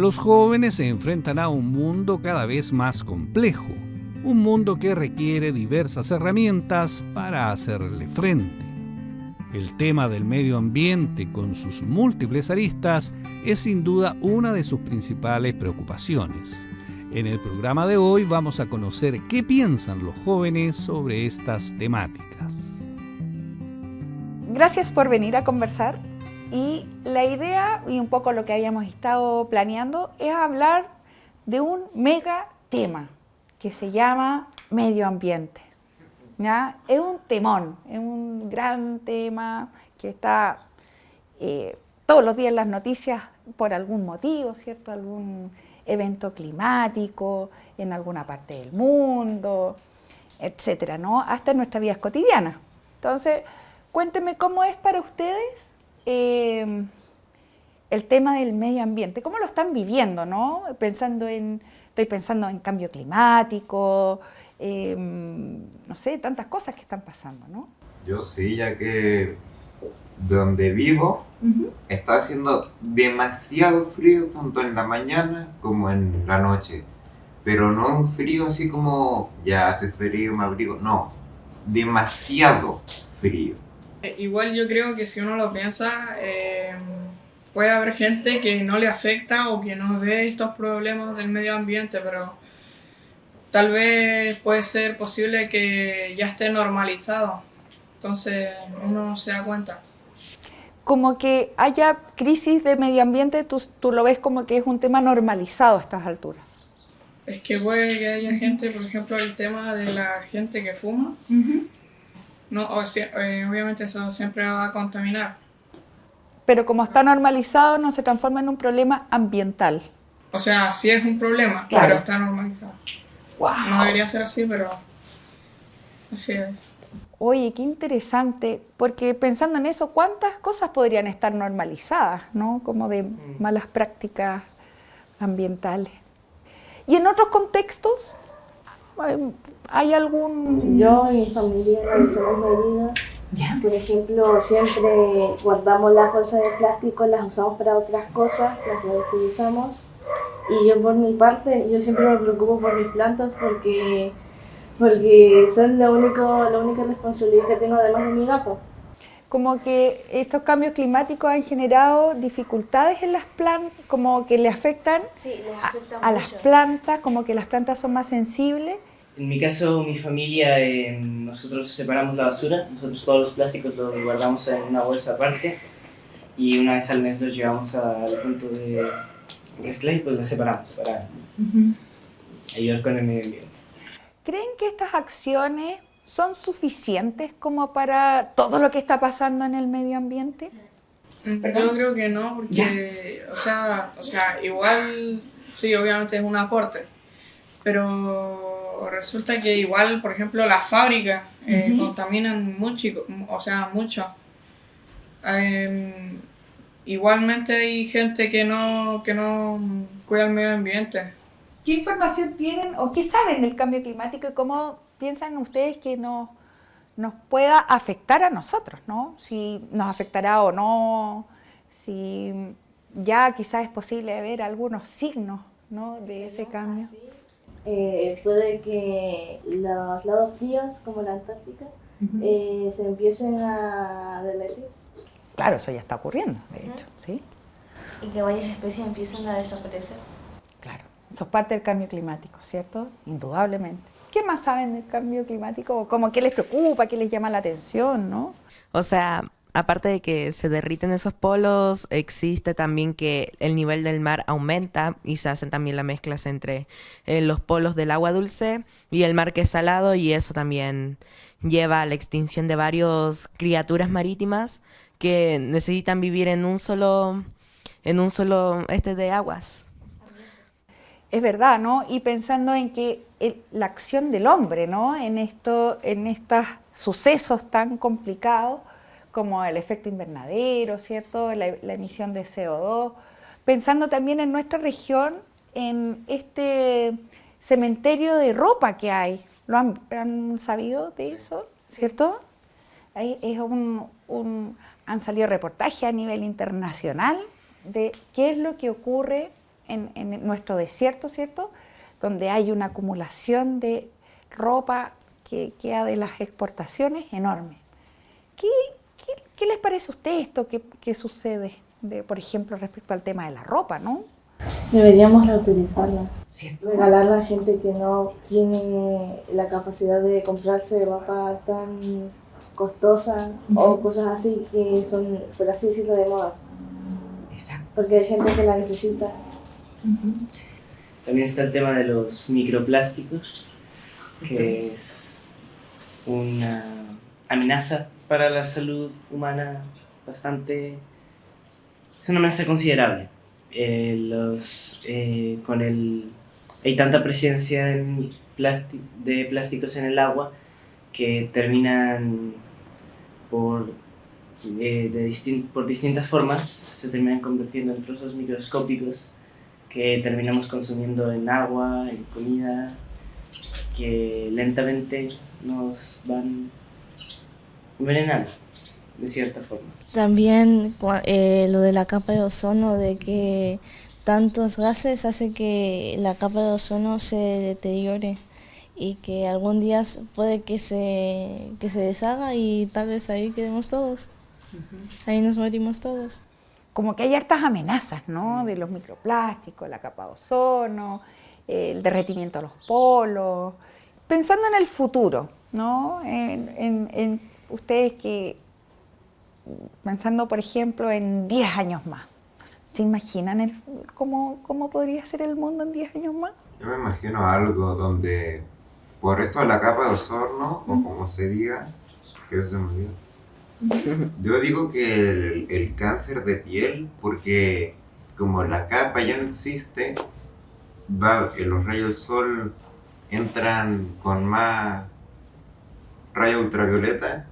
Los jóvenes se enfrentan a un mundo cada vez más complejo, un mundo que requiere diversas herramientas para hacerle frente. El tema del medio ambiente con sus múltiples aristas es sin duda una de sus principales preocupaciones. En el programa de hoy vamos a conocer qué piensan los jóvenes sobre estas temáticas. Gracias por venir a conversar. Y la idea, y un poco lo que habíamos estado planeando, es hablar de un mega tema que se llama medio ambiente. ¿Ya? Es un temón, es un gran tema que está todos los días en las noticias por algún motivo, ¿cierto? Algún evento climático en alguna parte del mundo, etcétera, ¿no? Hasta en nuestras vidas cotidianas. Entonces, cuéntenme cómo es para ustedes el tema del medio ambiente, ¿cómo lo están viviendo, no? Estoy pensando en cambio climático, no sé, tantas cosas que están pasando, ¿no? Yo sí, ya que donde vivo está haciendo demasiado frío, tanto en la mañana como en la noche. Pero no un frío así como ya hace frío, me abrigo, no, demasiado frío. Igual yo creo que si uno lo piensa, puede haber gente que no le afecta o que no ve estos problemas del medio ambiente, pero tal vez puede ser posible que ya esté normalizado, entonces uno no se da cuenta. Como que haya crisis de medio ambiente, tú lo ves como que es un tema normalizado a estas alturas. Es que puede que haya gente, por ejemplo, el tema de la gente que fuma, no, obviamente eso siempre va a contaminar. Pero como está normalizado, no se transforma en un problema ambiental. O sea, sí es un problema, claro, pero está normalizado. Wow. No debería ser así, pero así es. Oye, qué interesante, porque pensando en eso, ¿cuántas cosas podrían estar normalizadas, ¿no? Como de malas prácticas ambientales. ¿Y en otros contextos hay algún...? Yo y mi familia realizamos medidas. ¿Ya? Por ejemplo, siempre guardamos las bolsas de plástico, las usamos para otras cosas, las reutilizamos. Y yo por mi parte, yo siempre me preocupo por mis plantas porque son la única responsabilidad que tengo además de mi gato. Como que estos cambios climáticos han generado dificultades en las plantas, como que le afectan, a las plantas, como que las plantas son más sensibles. En mi caso, mi familia, nosotros separamos la basura, nosotros todos los plásticos los guardamos en una bolsa aparte y una vez al mes los llevamos al punto de reciclaje y pues los separamos para ayudar con el medio ambiente. ¿Creen que estas acciones son suficientes como para todo lo que está pasando en el medio ambiente? Yo creo que no, porque, o sea, igual, sí, obviamente es un aporte, pero resulta que igual, por ejemplo, las fábricas contaminan mucho, mucho. Igualmente hay gente que no cuida el medio ambiente. ¿Qué información tienen o qué saben del cambio climático y cómo piensan ustedes que nos pueda afectar a nosotros, ¿no? Si nos afectará o no, si ya quizás es posible ver algunos signos, ¿no?, de ese cambio. Puede que los lados fríos, como la Antártica, se empiecen a derretir. Claro, eso ya está ocurriendo, de hecho, ¿sí? Y que varias especies empiecen a desaparecer. Claro, eso es parte del cambio climático, ¿cierto? Indudablemente. ¿Qué más saben del cambio climático? ¿Cómo qué les preocupa, qué les llama la atención, no? O sea, aparte de que se derriten esos polos, existe también que el nivel del mar aumenta y se hacen también las mezclas entre los polos del agua dulce y el mar que es salado, y eso también lleva a la extinción de varias criaturas marítimas que necesitan vivir en un solo de aguas. Es verdad, ¿no? Y pensando en que la acción del hombre, ¿no?, en estos sucesos tan complicados como el efecto invernadero, ¿cierto?, la emisión de CO2, pensando también en nuestra región, en este cementerio de ropa que hay. ¿Lo han sabido de eso? ¿Cierto? Han salido reportajes a nivel internacional de qué es lo que ocurre en nuestro desierto, ¿cierto? Donde hay una acumulación de ropa que queda de las exportaciones enorme. ¿Qué les parece a usted esto que sucede, por ejemplo, respecto al tema de la ropa, ¿no? Deberíamos reutilizarla. ¿Cierto? Regalarla a gente que no tiene la capacidad de comprarse ropa tan costosa o cosas así que son, por así decirlo, de moda. Exacto. Porque hay gente que la necesita. También está el tema de los microplásticos, que es una amenaza para la salud humana bastante... Es una amenaza considerable. Hay tanta presencia de plásticos en el agua que terminan por distintas formas, se terminan convirtiendo en trozos microscópicos que terminamos consumiendo en agua, en comida, que lentamente nos van envenenando de cierta forma. También lo de la capa de ozono, de que tantos gases hace que la capa de ozono se deteriore y que algún día puede que se deshaga y tal vez ahí quedemos todos. Ahí nos morimos todos. Como que hay hartas amenazas, ¿no? De los microplásticos, la capa de ozono, el derretimiento de los polos. Pensando en el futuro, ¿no? En ustedes que, pensando por ejemplo en 10 años más, ¿se imaginan cómo podría ser el mundo en 10 años más? Yo me imagino algo donde, por esto de la capa de ozono, o como se diga, que eso se me olvida. Yo digo que el cáncer de piel, porque como la capa ya no existe, los rayos del sol entran con más rayos ultravioleta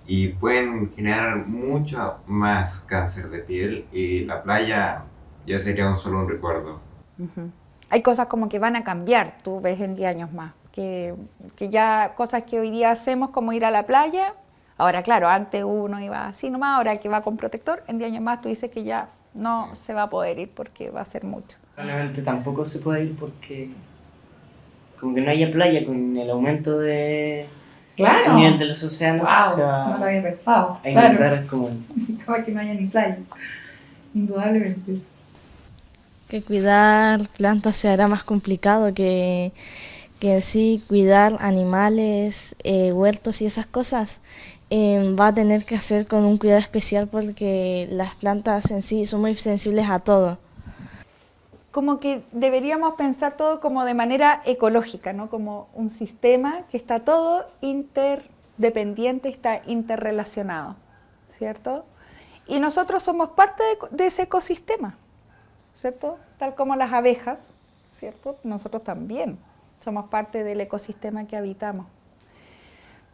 y pueden generar mucho más cáncer de piel, y la playa ya sería solo un recuerdo. Hay cosas como que van a cambiar, tú ves en 10 años más, que ya cosas que hoy día hacemos como ir a la playa, ahora claro, antes uno iba así nomás, ahora que va con protector, en 10 años más tú dices que ya no se va a poder ir porque va a ser mucho. Probablemente tampoco se puede ir porque como que no haya playa, con el aumento de el nivel de los océanos, se va no lo había pensado. a inundar como... Como que no haya ni playa, indudablemente. Que cuidar plantas se hará más complicado que en sí cuidar animales, huertos y esas cosas. Va a tener que hacer con un cuidado especial porque las plantas en sí son muy sensibles a todo. Como que deberíamos pensar todo como de manera ecológica, ¿no? Como un sistema que está todo interdependiente, está interrelacionado, ¿cierto? Y nosotros somos parte de ese ecosistema, ¿cierto? Tal como las abejas, ¿cierto? Nosotros también somos parte del ecosistema que habitamos.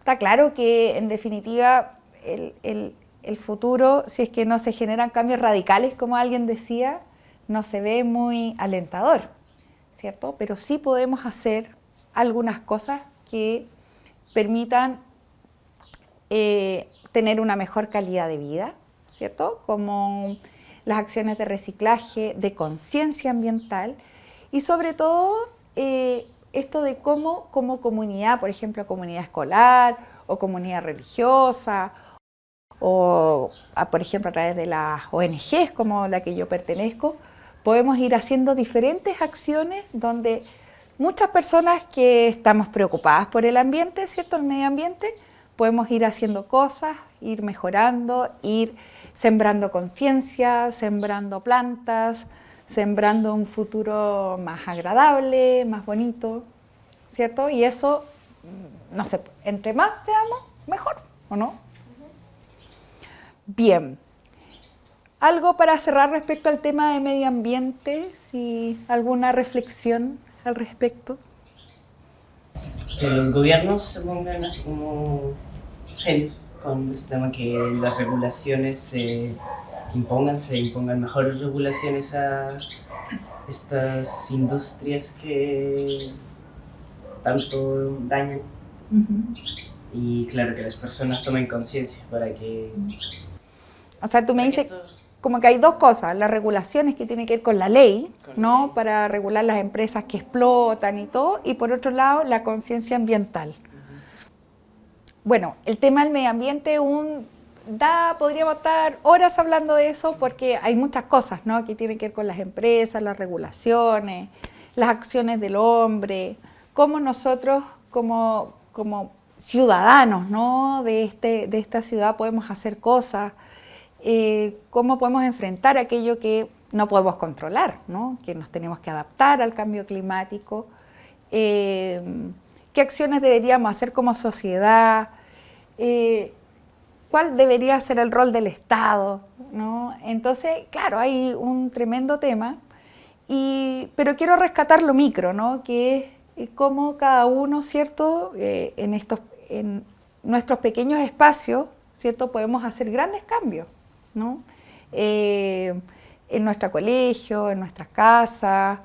Está claro que, en definitiva, el futuro, si es que no se generan cambios radicales, como alguien decía, no se ve muy alentador, ¿cierto? Pero sí podemos hacer algunas cosas que permitan tener una mejor calidad de vida, ¿cierto? Como las acciones de reciclaje, de conciencia ambiental y sobre todo esto de cómo como comunidad, por ejemplo, comunidad escolar o comunidad religiosa o, por ejemplo, a través de las ONGs como la que yo pertenezco, podemos ir haciendo diferentes acciones donde muchas personas que estamos preocupadas por el ambiente, ¿cierto? El medio ambiente, podemos ir haciendo cosas, ir mejorando, ir sembrando conciencia, sembrando plantas, sembrando un futuro más agradable, más bonito, ¿cierto? Y eso, no sé, entre más seamos, mejor, ¿o no? Bien. ¿Algo para cerrar respecto al tema de medio ambiente? ¿Si alguna reflexión al respecto? Que los gobiernos se pongan así como serios con este tema, que las regulaciones se impongan mejores regulaciones a estas industrias que tanto dañan. Y claro, que las personas tomen conciencia para que... O sea, tú me dices como que hay dos cosas, las regulaciones que tienen que ver con la ley, Con ¿no? la ley. Para regular las empresas que explotan y todo, y por otro lado, la conciencia ambiental. Bueno, el tema del medio ambiente podríamos estar horas hablando de eso porque hay muchas cosas, ¿no? Que tienen que ver con las empresas, las regulaciones, las acciones del hombre, cómo nosotros como ciudadanos, ¿no? de esta ciudad podemos hacer cosas, cómo podemos enfrentar aquello que no podemos controlar, ¿no? Que nos tenemos que adaptar al cambio climático, qué acciones deberíamos hacer como sociedad, cuál debería ser el rol del Estado, ¿no? Entonces, claro, hay un tremendo tema, pero quiero rescatar lo micro, ¿no? Que es cómo cada uno, ¿cierto? En nuestros pequeños espacios, ¿cierto? Podemos hacer grandes cambios, ¿no? En nuestro colegio, en nuestras casas,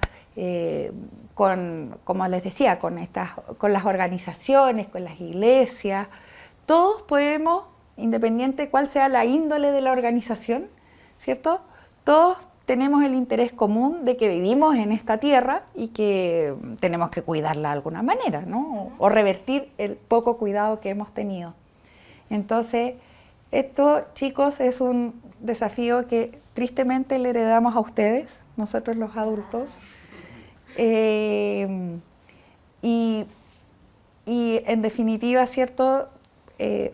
como les decía, con las organizaciones, con las iglesias. Todos podemos, independiente de cuál sea la índole de la organización, ¿cierto? Todos tenemos el interés común de que vivimos en esta tierra y que tenemos que cuidarla de alguna manera, ¿no? O revertir el poco cuidado que hemos tenido. Entonces, esto, chicos, es un desafío que tristemente le heredamos a ustedes, nosotros los adultos. Y en definitiva, ¿cierto?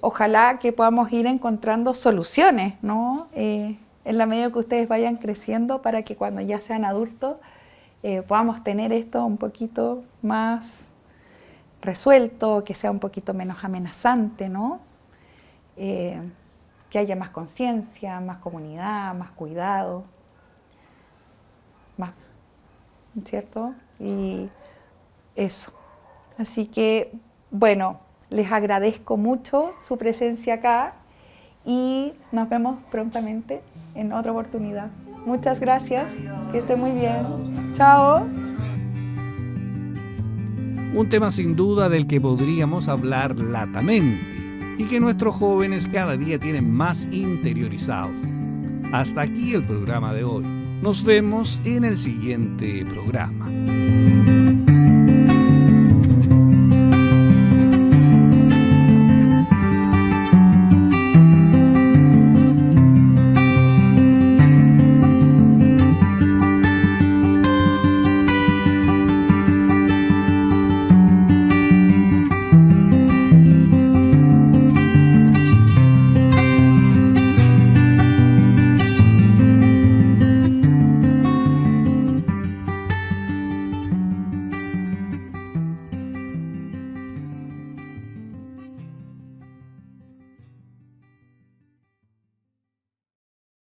Ojalá que podamos ir encontrando soluciones, ¿no? En la medida que ustedes vayan creciendo para que cuando ya sean adultos podamos tener esto un poquito más resuelto, que sea un poquito menos amenazante, ¿no? Que haya más conciencia, más comunidad, más cuidado, más, ¿cierto? Y eso. Así que, bueno, les agradezco mucho su presencia acá y nos vemos prontamente en otra oportunidad. Muchas gracias, que esté muy bien. Chao. Un tema sin duda del que podríamos hablar latamente y que nuestros jóvenes cada día tienen más interiorizado. Hasta aquí el programa de hoy. Nos vemos en el siguiente programa.